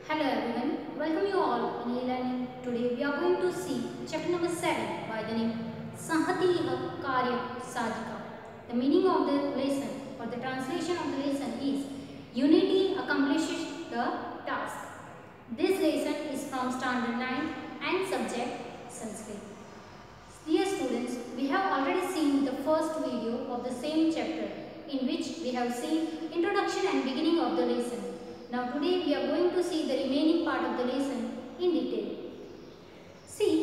Hello everyone, welcome you all in e-learning. Today we are going to see chapter number 7 by the name SAHATIH KAARYASADHIKAA. The meaning of the lesson or the translation of the lesson is Unity accomplishes the task. This lesson is from standard 9 and subject Sanskrit. Dear students, we have already seen the first video of the same chapter in which we have seen introduction and beginning of the lesson. Now today we are going to see the remaining part of the lesson in detail. See,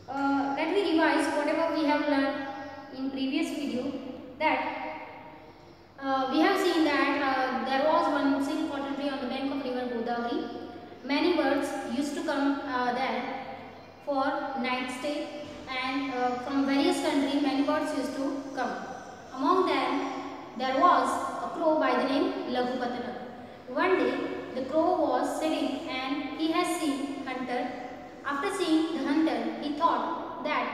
let me revise whatever we have learned in previous video. That we have seen that there was one silk cotton tree on the bank of river Godavari. Many birds used to come there for night stay, and from various countries many birds used to come. Among them there was a crow by the name Laghupatana. One day the crow was sitting and he has seen hunter. After seeing the hunter, he thought that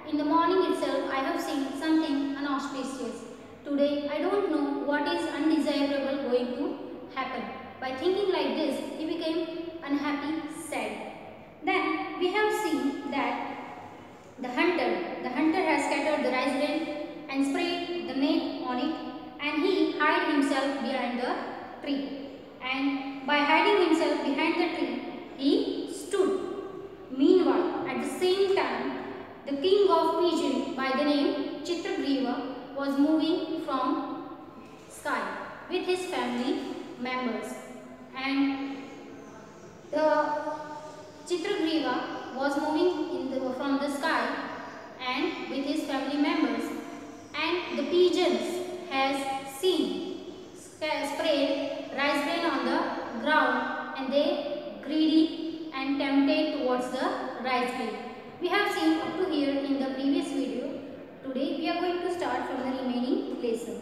in the morning itself I have seen something unauspicious. Today I don't know what is undesirable going to happen. By thinking like this, he became unhappy, sad. Then we have seen that the hunter has scattered the rice grain and sprayed the net on it, and he hid himself behind the tree. And by hiding himself behind the tree, he stood. Meanwhile, at the same time, the king of pigeon by the name Chitragriva was moving from sky with his family members. And the Chitragriva was moving from the sky and with his family members. And the pigeons has seen sprayed rice grain on the ground, and they greedy and tempted towards the rice grain. We have seen up to here in the previous video. Today we are going to start from the remaining lesson.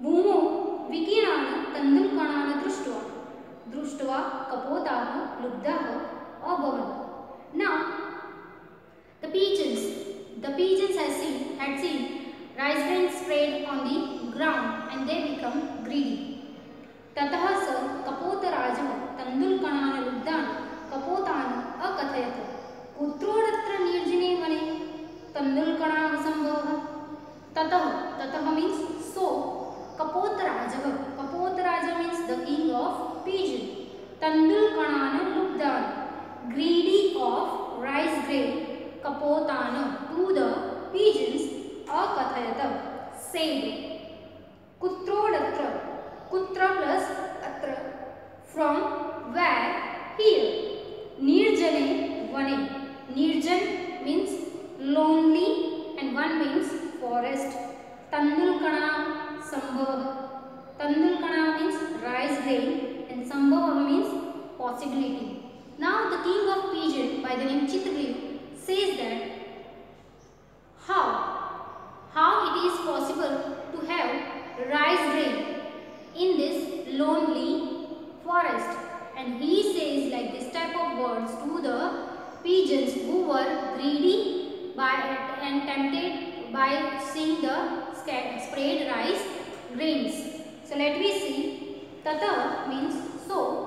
Bhumo vikinana tandulkanana društva kapotaha lubdaha abhavan. Now the pigeons had seen rice grain sprayed on the ground, and they become greedy. ततः स कपोतराजः तण्डुलकणान् कपोतान् अकथयत् कुत्रोऽत्र निर्जने वने तण्डुलकणाः सम्भवः. ततः means so. Kapotaraja means the king of pigeon. Tandulkanana lubdan, greedy of rice grain. Kapotana, to the pigeons. Akathayata, said. Kutrodatra, kutra plus atra, from where, here. Nirjane vane, nirjan means lonely and one means forest. Tandulkana sambhava, tandulkana means rice grain and sambhava means possibility. Now the king of pigeon by the name Chitragriva says that how it is possible to have rice grain in this lonely forest. And he says like this type of words to the pigeons who were greedy and tempted by seeing the sprayed rice grains. So let me see. Tata means so.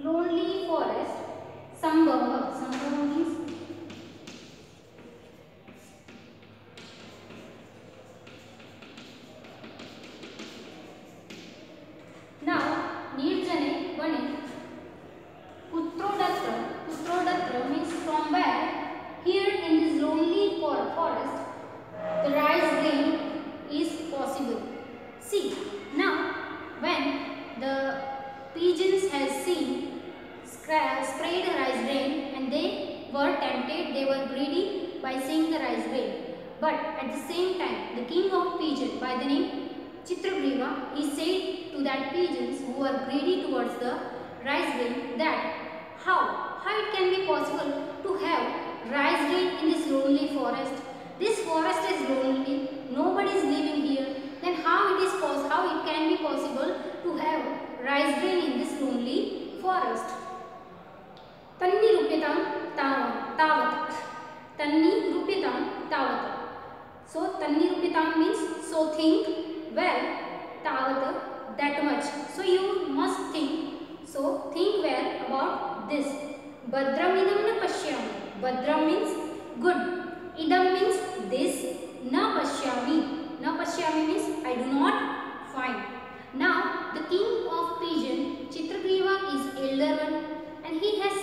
lonely forest. Sambhava. Sambhava means now Nirjane Vane. Putrodatra. Putrodatra means from where? Here in this lonely forest the rice grain is possible. See, now when the pigeons has seen sprayed rice grain and they were tempted, they were greedy by seeing the rice grain. But at the same time, the king of pigeon by the name Chitragriva, he said to that pigeons who were greedy towards the rice grain that how it can be possible to have rice grain in this lonely forest. This forest is lonely, nobody is living here. Then how it can be possible to have rice grain in this lonely forest? Tanni rupyatam tavat. Tanni rupyatam tavat. So tanni rupyatam means so think well, tavat that much. So you must think. So think well about this. Badram idam na pashyami. Badram means good. Idam means this. Na pashyami. Na pashyami means I do not find. Now the king of pigeon Chitragriva is elder one and he has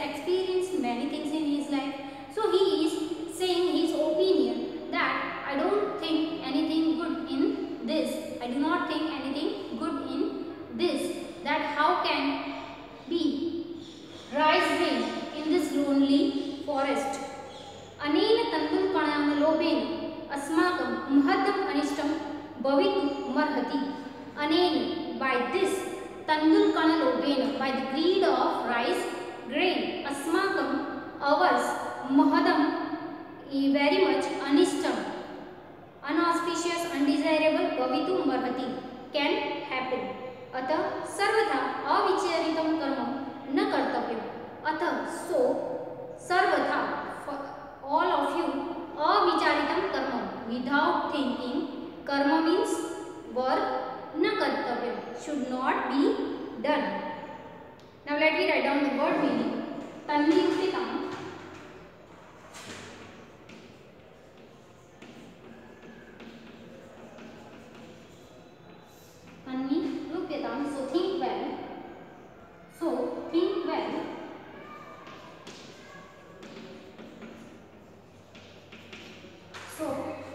experienced many things in his life. So he is saying his opinion that I don't think anything good in this. I do not think anything good in this. That how can be rice grain in this lonely forest. Anena tandul kanana lobena asmakam mahadam anishtam bhavitu marhati. Anena, by this, tandul kana lobena, by the greed of rice grain, asmakam, ours, mahadam, very much anishtam, unauspicious, undesirable, bhavitu marhati, can happen. अतः सर्वथा अविचारितं कर्म न कर्तव्यम्. अतः so सर्वथा all of you अविचारितं कर्म without thinking. Karma means work. न कर्तव्यम् should not be done. Now let me write down the word meaning. तन्निरूपिताम् so think well. So think well. So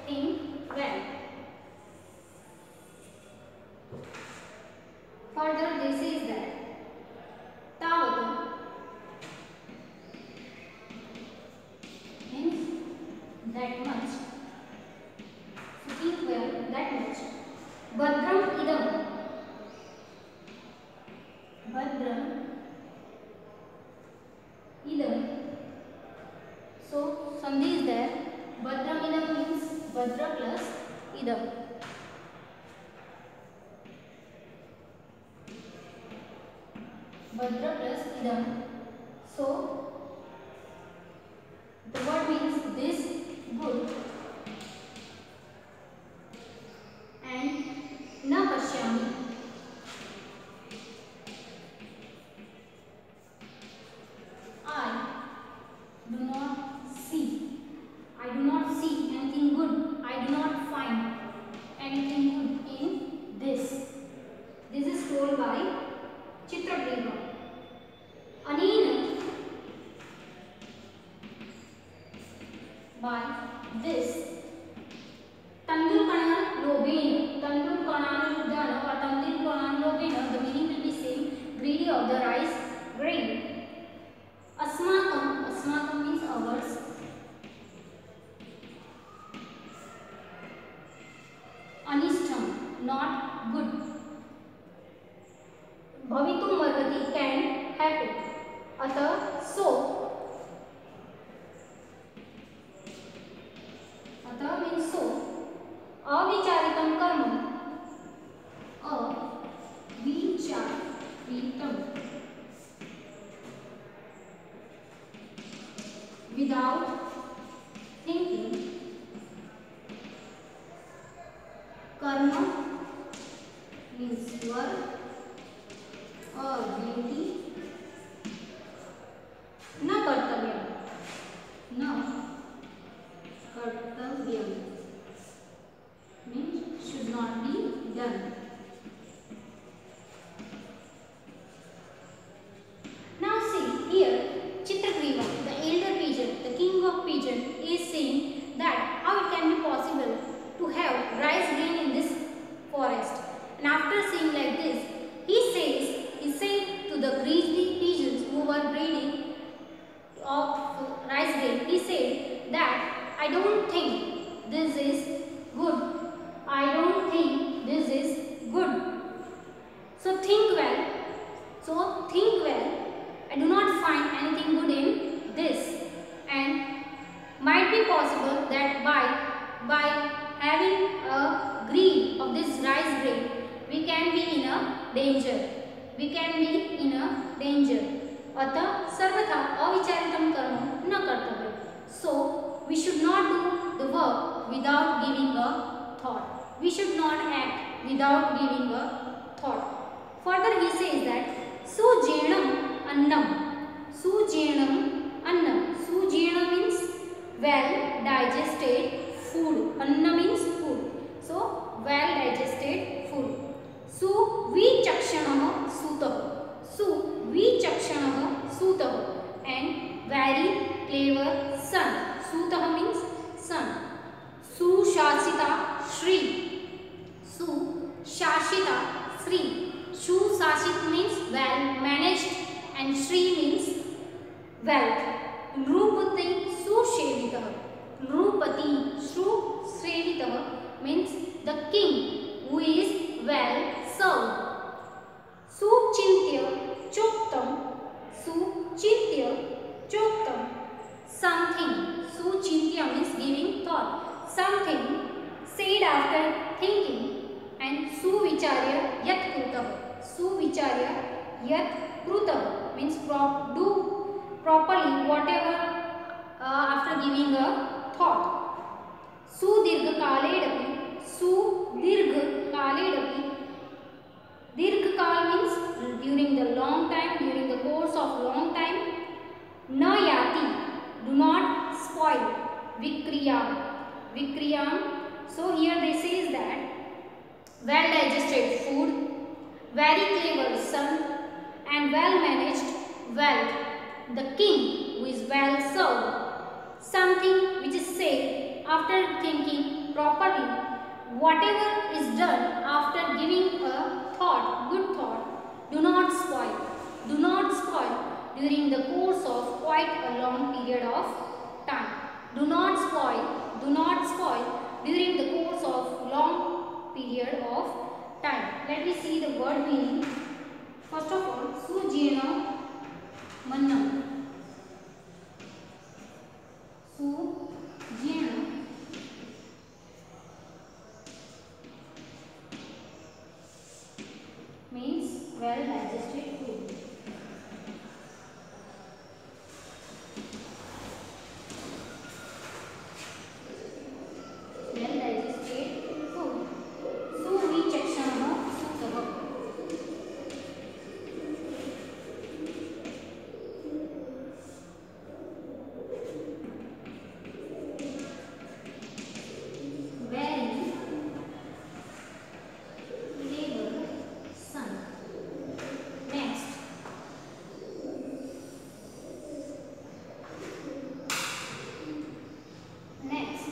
think well. Further this is that Tavatu means that much. So think well, that much. Badram idam. Badram idam. So sandhi is there. Badram idam means Badra plus idam. Badra plus idam. So the word means this good and na pashyami. I do not see anything good. I do not find anything good in this. This is told by Chitragriva. Anena, by this. Tandul Kanana Lobena. Tandul Kanana Ludana or Tandul Kanana Lobena. The meaning will be same. Greedy of the rice grain. Asmakam. Asmakam means ours. Anishtam, not good. Bhavitum marvati, can happen. Atha, so. Atha means so. Avicharitam karma. Avicharitam. Without thinking. Karma means work or duty. that I don't think this is good. I don't think this is good. So think well. So think well. I do not find anything good in this, and might be possible that by having a greed of this rice grain, we can be in a danger. We can be in a danger. अतः सर्वथा अविचारितं कर्म न कर्तव्यम्. So we should not do the work without giving a thought. We should not act without giving a thought. Further he says that sujenam annam. Sujenam annam. Sujena means well digested food. Anna means food. So well digested food. Suvichakshanah sutah. Suvichakshanah sutah, and very clever son. Sutah means son. Sushasita Shri. Sushasita Shri. Sushashit means well managed, and Shri means wealth. Nrupati Sushevitah. Nrupati Sushevitah means the king who is well served. Suchintya Choktam. Suchintya Choktam. Something. Suchintya means giving thought. Something said after thinking. And Suvicharya Yat Krutah. Suvicharya Yat Krutah means do properly whatever after giving a thought. Sudirgha Kaledapi. Sudirgha Kaledapi. Dirgha Kal means during the long time, during the course of long time. Na yati, do not spoil. Vikriyam. Vikriyam. So here they says that well digested food, very clever son, and well managed wealth. The king who is well served. Something which is said after thinking properly. Whatever is done after giving a thought, good thought, do not spoil. Do not spoil during the course of quite a long period of time. Do not spoil. Do not spoil during the course of long period of time. Let me see the word meaning. First of all, Sujena Mannam. Sujena means well digested food. Well digested food. Suvichakshanah sutah. Very clever son. Next. Next.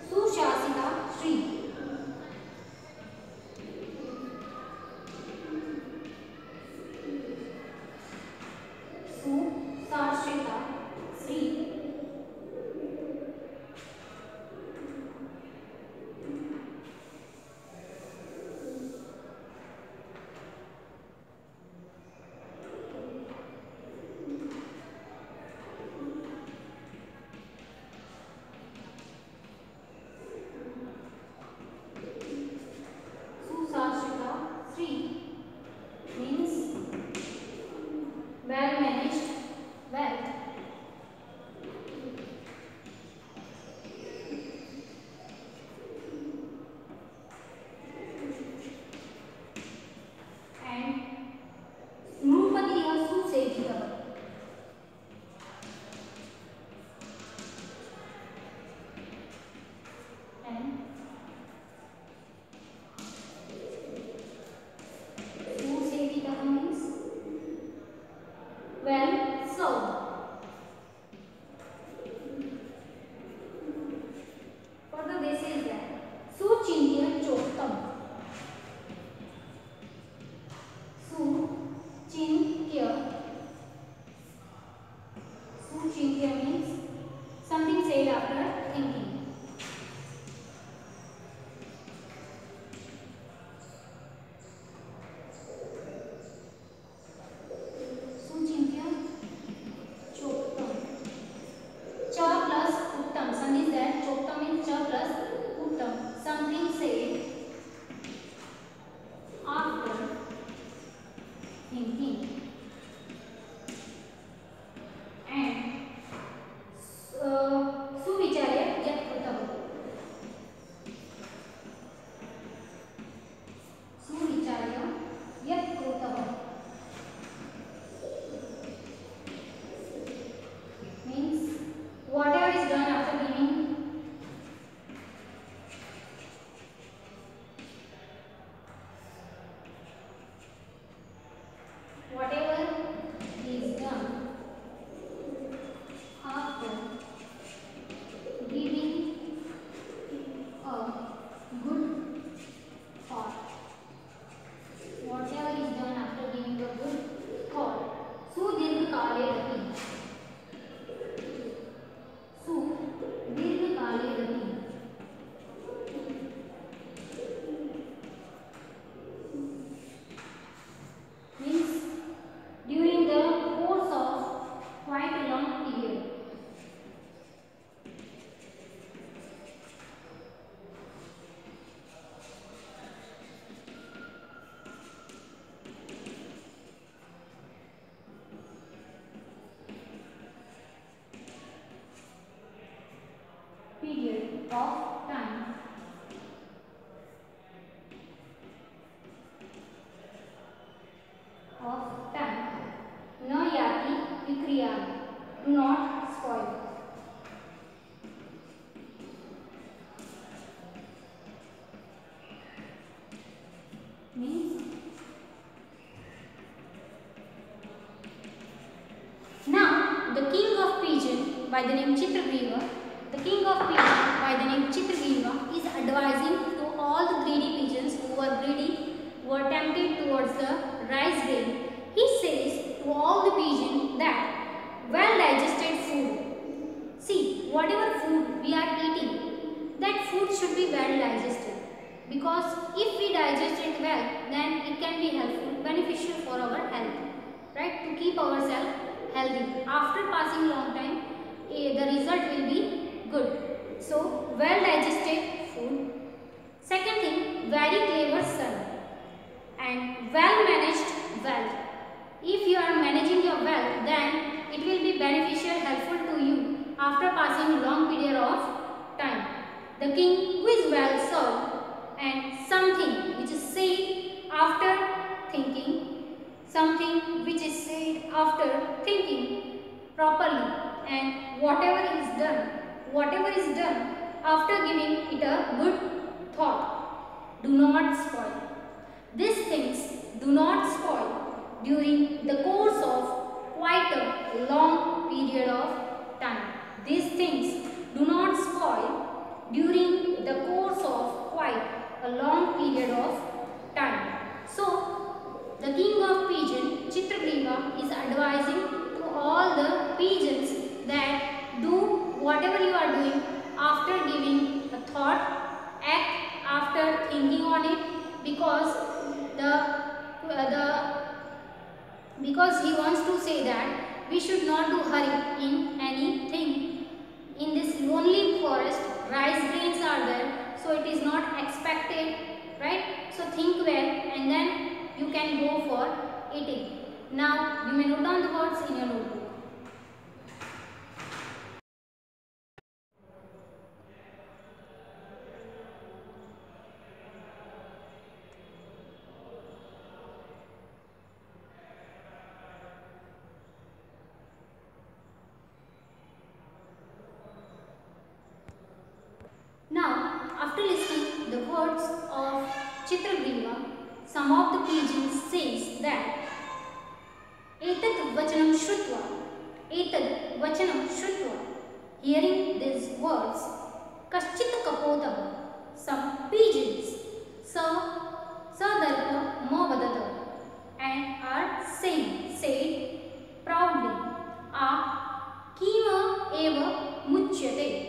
Sushasita Shri. Sushasita Shri. Susashita Sri means well managed wealth. And Nrupati Susevitah. And Susevitah means well served. Further they say that Suchintya Choktam. Suchintya. Suchintya means something said after thinking. Suchinkya choktam. Cha plus uttam. Sandhi is that choktam means cha plus uttam. Something said after thinking. And सुविचार्य यत् कृतः. सुविचार्य यत् कृतः means whatever is done after giving. Whatever is done after giving a good thought. Whatever is done after giving a good thought. सुदीर्घकाले Rati. सुदीर्घकाले Rati. Means during the course of quite a long period. Period of time. Of time. Na yati vikriya. Do not spoil. Means now the king of pigeon by the name Chitragriva, the king of pigeon by the name Chitragriva is advising to all the greedy pigeons who are greedy, who are tempted towards the rice grain. He says to all the pigeons that well digested food. See, whatever food we are eating, that food should be well digested. Because if we digest it well, then it can be helpful, beneficial for our health, right? To keep ourselves healthy. After passing long time, the result will be good. So, well digested food. Second thing, very clever son and well managed wealth. If you are managing your wealth, then it will be beneficial, helpful to you after passing long period of time. The king who is well served and something which is said after thinking, something which is said after thinking properly, and whatever is done after giving it a good thought, do not spoil. These things do not spoil during the course of quite a long period of time. These things do not spoil during the course of quite a long period of time. So, the king of pigeon, Chitragriva, is advising to all the pigeons that do whatever you are doing after giving a thought, act after thinking on it, because he wants to say that we should not do hurry in anything. In this lonely forest, rice grains are there, so it is not expected, right? So think well and then you can go for eating. Now you may note down the words in your notebook. Now, after listening the words of Chitragriva, some of the pigeons says that Etad vachanam shrutva, hearing these words, kaschit kapotah, some pigeons, sadarpa mavadata, and are said proudly, kima eva muchyate.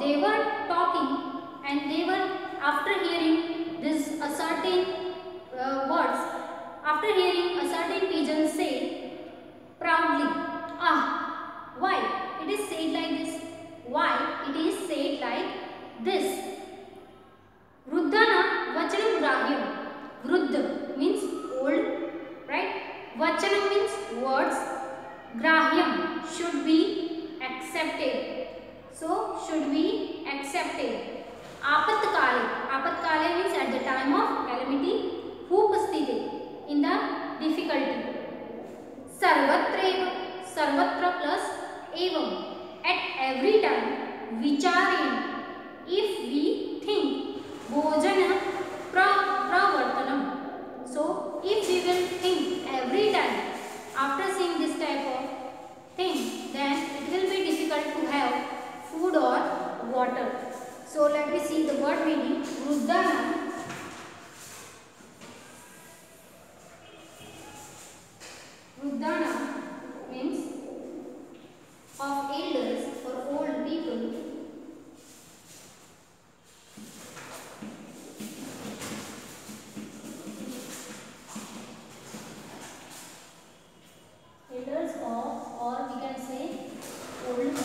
they were talking and they were, after hearing this a certain words, after hearing a certain pigeon say proudly, ah, why it is said like this? Why it is said like this? Vruddhana vachanam grahyam. Vruddha means old, right? Vachanam means words. Grahyam should be accepted. So should be accepted. Apatkale. Apatkale means at the time of calamity. Upasthite, in the difficulty. Sarvatreva. Sarvatra plus evam. At every time. Vicharena. If we think. Bhojana pravartanam. So if we will think every time after seeing this type of thing, then it will be difficult to have food or water. So let me see the word meaning. Vruddhana. Vruddhana means of elders or old people. Elders of, or we can say old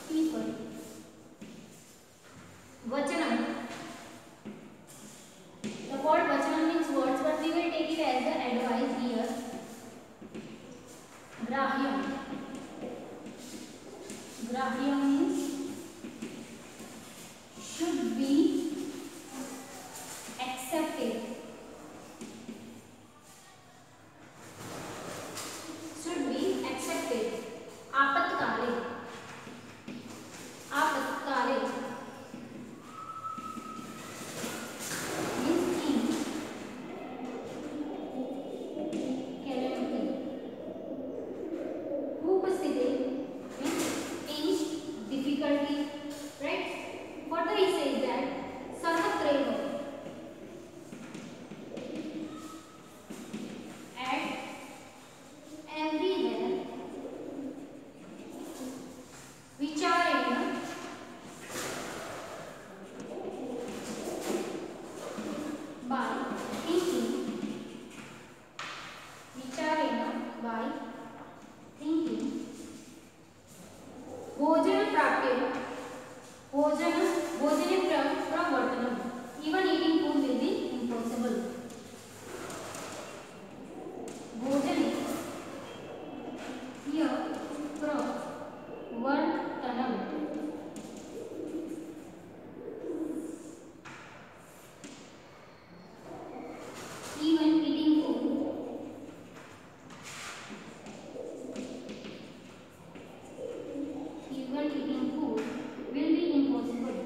people. Vachanam. The word vachanam means words, but we will take it as the advice here. Grahyam. Grahyam means should be accepted. Should be accepted. Apatkale. Apatkale means in calamity. Upasthite means in difficulty. Right? Further he says that sarvatreva. At everywhere. Vicharena. By thinking. Vicharena by thinking. Bhojana prapya. Bhojana pravartanam. Even eating food will be impossible. Bhojane. Here pravartanam. Even eating food. Even eating food will be impossible.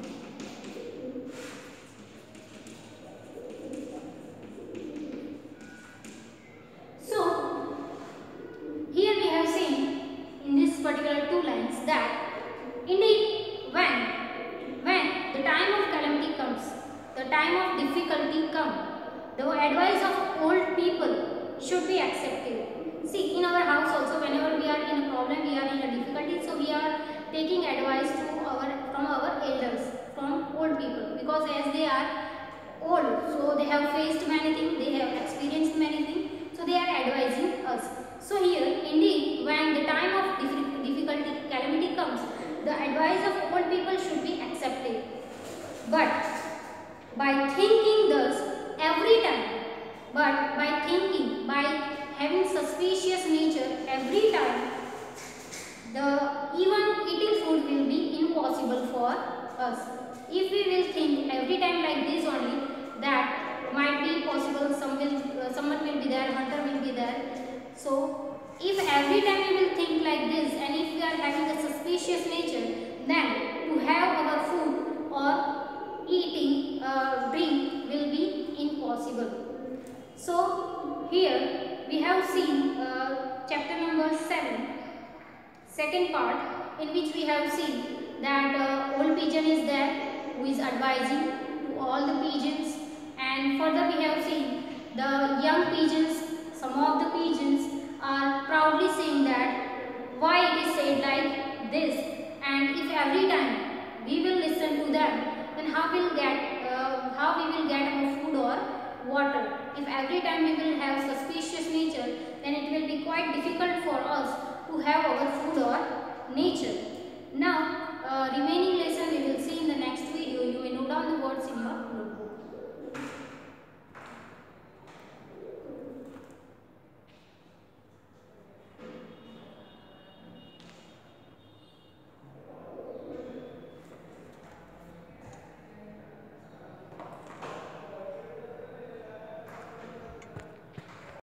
So, here we have seen in this particular two lines that indeed when the time of calamity comes, the time of difficulty comes, the advice of old people should be accepted. See, in our house also, whenever we are in a problem, we are in a difficulty, so we are taking advice from our elders, from old people, because as they are old, so they have faced many things, they have experienced many things, so they are advising us. So here, indeed, when the time of difficulty, calamity comes, the advice of old people should be accepted. But by thinking thus every time, by having suspicious nature every time, the even eating food will be impossible for us. If we will think every time like this only, that might be possible, someone will be there, hunter will be there. So if every time we will think like this, and if we are having a suspicious nature, then to have our food or eating drink will be impossible. So here we have seen chapter number 7, second part, in which we have seen that old pigeon is there who is advising to all the pigeons, and further we have seen the young pigeons, some of the pigeons are proudly saying that why it is said like this, and if every time we will listen to them, then how we will get our food or water? If every time we will have suspicious nature, then it will be quite difficult for us to have our food or nature. Now, remaining